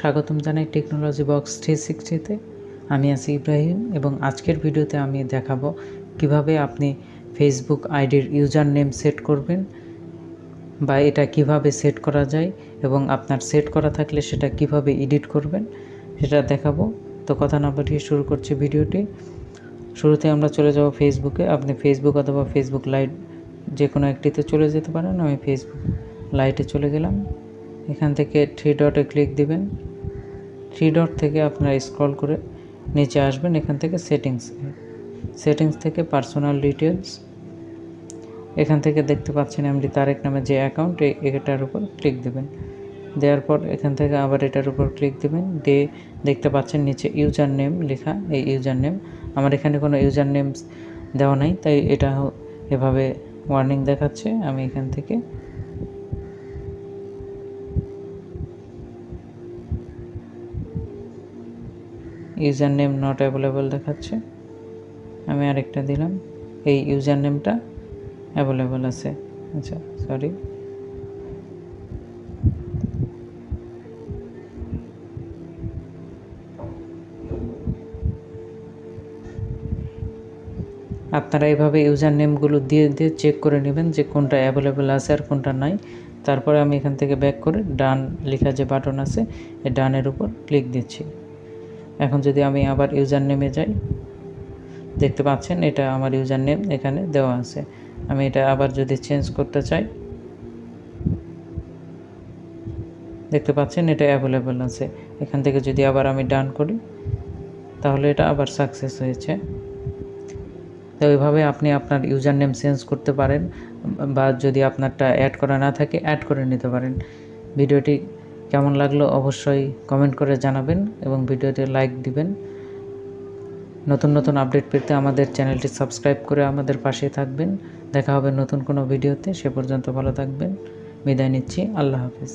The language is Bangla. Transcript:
স্বাগতম জানাই টেকনোলজি বক্স 360-তে। আমি আছি ইব্রাহিম এবং আজকের ভিডিওতে আমি দেখাবো কিভাবে আপনি ফেসবুক আইডির ইউজার নেম সেট করবেন বা এটা কিভাবে সেট করা যায় এবং আপনার সেট করা থাকলে সেটা কিভাবে এডিট করবেন সেটা দেখাবো। তো কথা না বাড়িয়ে শুরু করছি ভিডিওটি। শুরুতে আমরা চলে যাব ফেসবুকে। আপনি ফেসবুক অথবা ফেসবুক লাইট যে কোনো একটিতে চলে যেতে পারেন। আমি ফেসবুক লাইটে চলে গেলাম। এখান থেকে 3 ডটে ক্লিক দিবেন। 3 ডট থেকে আপনারা স্ক্রল করে নিচে আসবেন। এখান থেকে সেটিংস থেকে পার্সোনাল ডিটেলস, এখান থেকে দেখতে পাচ্ছেন এমডি তারেক নামে যে অ্যাকাউন্ট, এটার উপর ক্লিক দেবেন। দেওয়ার পর এখান থেকে আবার এটার উপর ক্লিক দেবেন। দিয়ে দেখতে পাচ্ছেন নিচে ইউজার নেম লেখা। এই ইউজার নেম, আমার এখানে কোনো ইউজার নেম দেওয়া নাই, তাই এটা এভাবে ওয়ার্নিং দেখাচ্ছে। আমি এখান থেকে ইউজার নেম নট অ্যাভেলেবল দেখাচ্ছে। আমি আরেকটা দিলাম, এই ইউজার নেমটা অ্যাভেলেবল আছে। আচ্ছা, সরি। আপনারা এইভাবে ইউজার নেমগুলো দিয়ে চেক করে নেবেন যে কোনটা অ্যাভেলেবল আছে আর কোনটা নাই। তারপরে আমি এখান থেকে ব্যাক করে ডান লেখা যে বাটন আছে এই ডানের উপর ক্লিক দিচ্ছি। এখন যদি আমি আবার ইউজার নেমে যাই, দেখতে পাচ্ছেন এটা আমার ইউজার নেম এখানে দেওয়া আছে। আমি এটা আবার যদি চেঞ্জ করতে চাই, দেখতে পাচ্ছেন এটা অ্যাভেলেবল আছে। এখান থেকে যদি আবার আমি ডান করি তাহলে এটা আবার সাকসেস হয়েছে। তো এইভাবে আপনি আপনার ইউজার নেম চেঞ্জ করতে পারেন, বা যদি আপনারটা অ্যাড করা না থাকে অ্যাড করে নিতে পারেন। ভিডিওটি কেমন লাগলো অবশ্যই কমেন্ট করে জানাবেন এবং ভিডিওতে লাইক দিবেন। নতুন নতুন আপডেট পেতে আমাদের চ্যানেলটি সাবস্ক্রাইব করে আমাদের পাশে থাকবেন। দেখা হবে নতুন কোনো ভিডিওতে। সে পর্যন্ত ভালো থাকবেন। বিদায় নিচ্ছি। আল্লাহ হাফেজ।